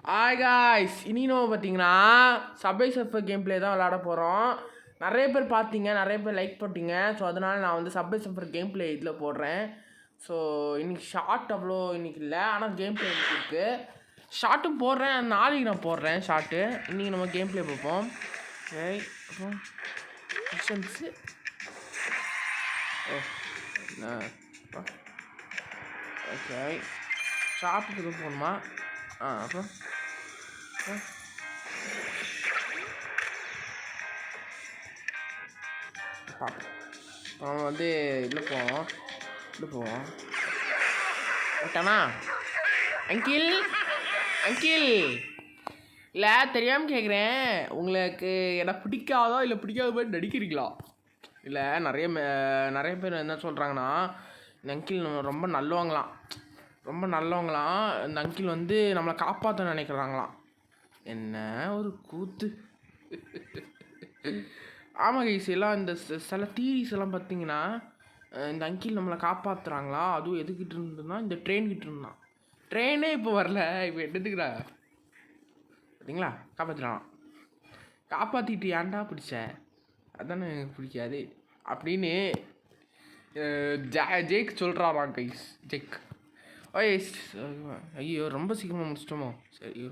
Hi guys, இனி நம்ம பார்த்தீங்கன்னா சப்வே சர்ஃபர் கேம் பிளே தான் விளாட போகிறோம். நிறைய பேர் பார்த்தீங்க, நிறைய பேர் லைக் போட்டிங்க. ஸோ அதனால் நான் வந்து சப்வே சர்ஃபர் கேம் பிளே இதில் போடுறேன். ஸோ இன்றைக்கி ஷார்ட் அவ்வளோ இன்றைக்கி இல்லை, ஆனால் கேம் பிளே இன்றைக்கி இருக்குது. ஷார்ட்டும் போடுறேன், நாளைக்கு நான் போடுறேன் ஷார்ட்டு. இன்றைக்கி நம்ம கேம் பிளே பார்ப்போம். ஓகே, அப்புறம் மிஷன்ஸு ஓகே, ஷாப்புக்கு எதுவும் போகணுமா? அப்புறம் அவன் வந்து இதில் போவோம் ஓட்டானா அங்கிள் இல்லை தெரியாமல் கேட்குறேன், உங்களுக்கு என்ன பிடிக்காதோ இல்லை பிடிக்காத மாதிரி நடிக்கிறீங்களா? இல்லை நிறைய பேர் என்ன சொல்கிறாங்கன்னா, இந்த அங்கிள் ரொம்ப நல்லவங்களாம், இந்த அங்கிள் வந்து நம்மளை காப்பாற்ற நினைக்கிறாங்களாம். என்ன ஒரு கூத்து! ஆமாம் கைஸ், எல்லாம் இந்த சில தீரிஸ் எல்லாம் பார்த்தீங்கன்னா, இந்த அங்கிள் நம்மளை காப்பாற்றுறாங்களா? அதுவும் எதுக்கிட்டு இருந்ததுன்னா இந்த ட்ரெயின்கிட்ட இருந்தான். ட்ரெயினே இப்போ வரல, இப்போ எடுத்துக்கிறா பார்த்தீங்களா? காப்பாற்றிட்டு ஏன்டா பிடிச்ச? அதானே எனக்கு பிடிக்காது அப்படின்னு ஜேக் சொல்கிறாராம் கைஸ். ஜேக் ஐயோ ரொம்ப சீக்கிரமாக முடிச்சிட்டோமோ? சரி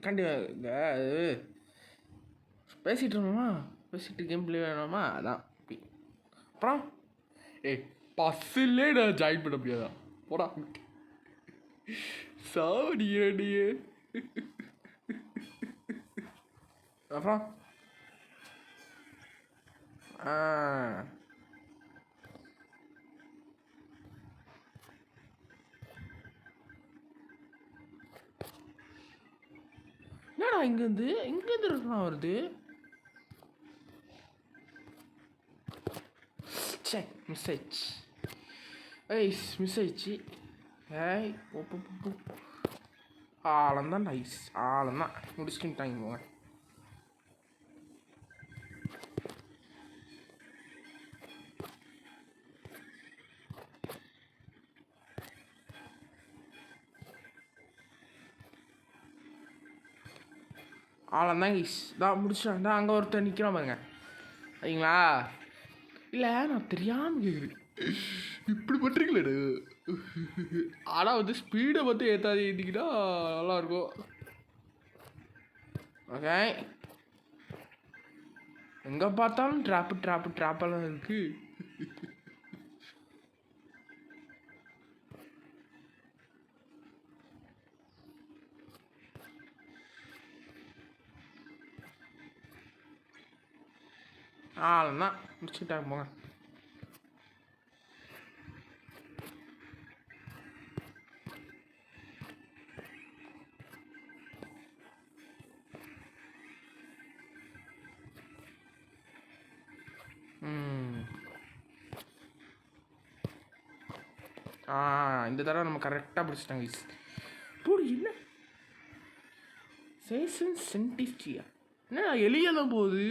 கண்டிப்பாக பேசிகிட்டு இருந்தோமா, பேசிட்டு கேம் பிளே வேணாமா? அதான் அப்புறம் பஸ்ஸில்லே நான் ஜாயின் பண்ண முடியாதா? போடா சாவடியே. அப்புறம் என்னடா இங்கேருந்து இருக்கலாம் வருது? சே மிஸ் ஆயிடுச்சு. ஏய் ஆழந்தான் நைஸ், ஆழந்தான் முடிச்சுட்டாங்க போங்க. ஆழந்தான் கைஸ், தான் முடிச்சிட்டேன். தான் அங்கே ஒருத்தர் நிற்கிறான் பாருங்க, சரிங்களா? இல்லை நான் தெரியாமல் கேட்குறேன், இப்படி பண்ணுறீங்களே. ஆனால் வந்து ஸ்பீடை பார்த்து ஏற்றிக்கிட்டா நல்லாயிருக்கும். ஓகே, எங்கே பார்த்தாலும் ட்ராப்பெல்லாம் இருக்குது. ஆளந்தான் முடிச்சுட்டாங்க போங்க. இந்த தடவை நம்ம கரெக்டாக பிடிச்சிட்டாங்க. போடு என்ன சேஷன் சென்டிஸ்டியா? என்ன எலியா தான் போகுது?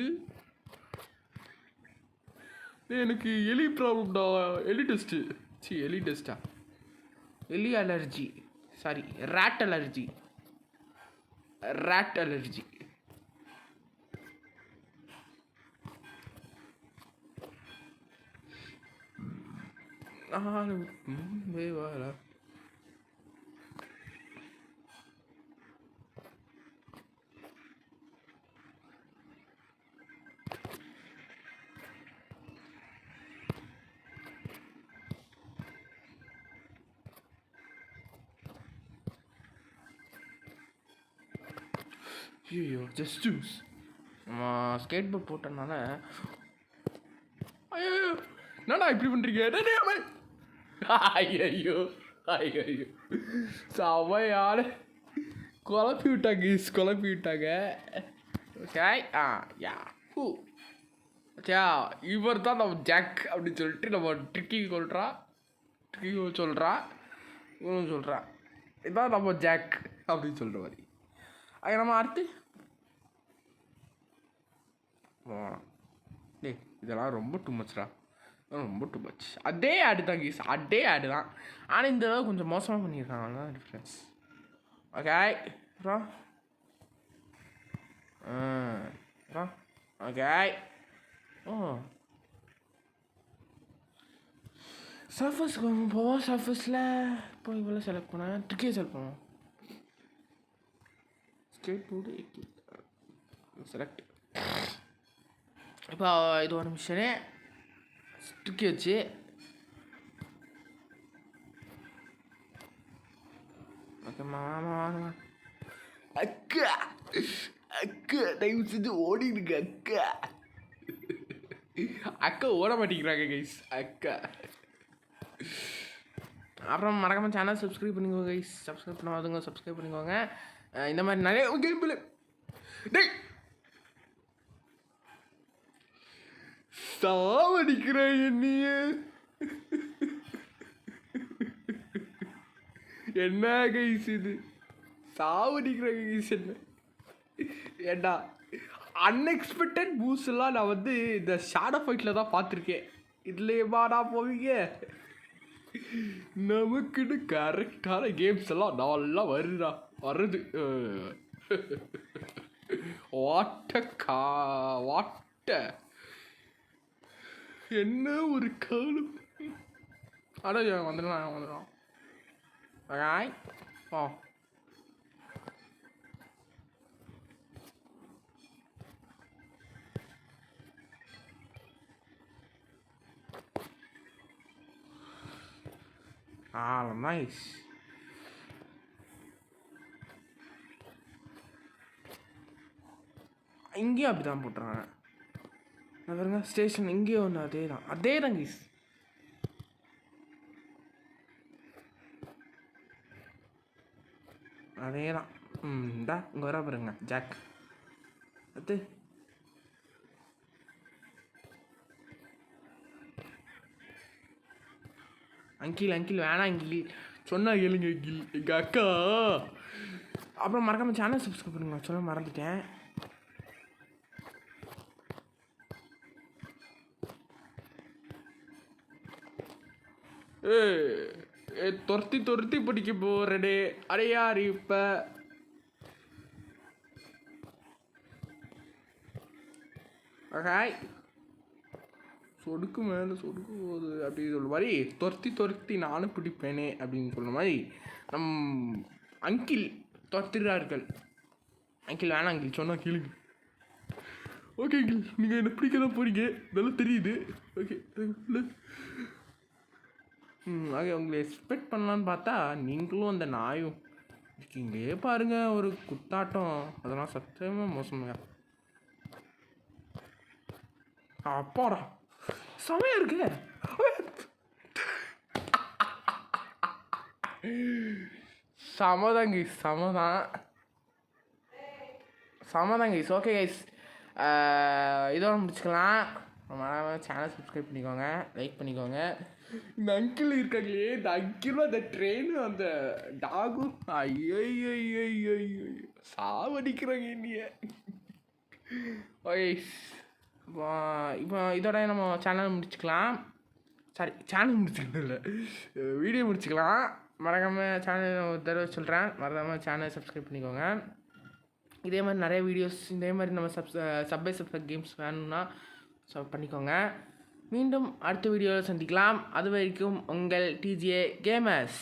எனக்கு எலி ப்ராப்ளம்டா. எலி டெஸ்ட்டா? எலி அலர்ஜி, சாரி ரேட் அலர்ஜி. ஐயோ ஜஸ்ட் ஜூஸ் நம்ம ஸ்கேட் போர்ட் போட்டனால. ஐயோ என்னடா இப்படி பண்ணுறீங்க? ஐயோ சவையால் குழப்பி விட்டாங்க. ஓகே யா இவர் தான் நம்ம ஜாக் அப்படின்னு சொல்லிட்டு நம்ம ட்ரிக்கி சொல்கிறா இவனும் சொல்கிறான், இதுதான் நம்ம ஜாக் அப்படின்னு சொல்கிற மாதிரி. அது நம்ம அடுத்து இதெல்லாம் ரொம்ப டூ மச்டா, அதே ஆடு தான் கீஸ், தான். ஆனால் இந்த தடவை கொஞ்சம் மோசமாக பண்ணியிருக்காங்க, தான் டிஃப்ரென்ஸ். ஓகே, அப்புறம் ஓகே. ஓ, சர்ஃபஸ்க்கு போவோம். சர்ஃபஸில் இப்போ இவ்வளோ செலக்ட் பண்ணேன். ட்ரிக்கே செலக்ட் பண்ணுவோம். Skateboard select. இப்போ இது ஒரு மிஷனு ட்ரிக்கி வச்சு ஓகே. மாமா அக்கா அக்கா தயவு செஞ்சு ஓடிடுங்க அக்கா. அக்கா ஓட மாட்டேங்கிறாங்க கைஸ். அக்கா அப்புறம் மறக்காமல் சேனல் சப்ஸ்கிரைப் பண்ணிக்கோங்க கைஸ். சப்ஸ்கிரைப் பண்ணாதவங்க சப்ஸ்கிரைப் பண்ணிக்கோங்க. இந்த மாதிரி நிறைய கேம் பிள்ளை டேய் சாவடிக்கிறேன் என்னைய. என்ன கைஸ் இது சாவடிக்கிற கைஸ்? என்ன ஏண்டா அன்எக்ஸ்பெக்டட் பூஸ்ட்லாம் நான் வந்து இந்த ஷேடோ ஃபைட்டில் தான் பார்த்துருக்கேன். இதுலேயேவாடா போவீங்க? நமக்குன்னு கரெக்டான கேம்ஸ் எல்லாம் நல்லா வருது. வாட்ட என்ன ஒரு காலம். அதான் வந்துடும். ஓ, நைஸ். இங்கேயும் அப்படி தான் போட்டுறாங்க. நான் பாருங்க ஸ்டேஷன் இங்கேயும் ஒன்று அதே தான் கைஸ். அதே தான். இந்தா இங்கே வர பாருங்க ஜாக். அது அங்கிள் வேணாம் அங்கிள் சொன்னா கேளுங்க அங்கிள் எங்கள் அக்கா. அப்புறம் மறக்காம சேனல் சப்ஸ்கிரைப் பண்ணுங்க. சொல்ல மறந்துட்டேன். துரத்தி பிடிக்க போறடே. அடையாரு இப்ப சொடுக்கு மேலே சொடுக்கு போகுது அப்படி சொல்ல மாதிரி துரத்தி நானும் பிடிப்பேனே அப்படின்னு சொல்ல மாதிரி அங்கிள் துரத்துகிறார்கள். அங்கிள் வேணாம் அங்கிள் சொன்னா கேளுங்க. ஓகே அங்கிள் நீங்கள் என்ன பிடிக்க தான் போறீங்க நல்லா தெரியுது. Okay okay. உங்களை எக்ஸ்பெக்ட் பண்ணலான்னு பார்த்தா நீங்களும் அந்த நாயும் இருக்கீங்களே பாருங்க. ஒரு குத்தாட்டம் அதெல்லாம் சத்தியமாக மோசமாக. அப்பாடா செமையா இருக்கு. சமதாங்க கைஸ். ஓகே கைஸ், இதோட முடிச்சுக்கலாம். சேனல் சப்ஸ்கிரைப் பண்ணிக்கோங்க, லைக் பண்ணிக்கோங்க. இந்த அங்கிள் இருக்காங்களே, இந்த அங்கிளும் அந்த ட்ரெயினும் அந்த டாகும் ஐயோ சாவடிக்கிறாங்க என்னைய. ஓகே இப்போ இதோட நம்ம சேனல் முடிச்சுக்கலாம். இல்லை வீடியோ முடிச்சுக்கலாம். மறக்காமல் சேனல் ஒரு தடவை சொல்கிறேன், மறக்காமல் சேனல் சப்ஸ்கிரைப் பண்ணிக்கோங்க. இதே மாதிரி நிறைய வீடியோஸ் இதே மாதிரி நம்ம சப்வே சர்ஃபர் கேம்ஸ் வேணும்னா பண்ணிக்கோங்க. மீண்டும் அடுத்த வீடியோவில் சந்திக்கலாம். அது வரைக்கும் உங்கள் டிஜே கேமர்ஸ்.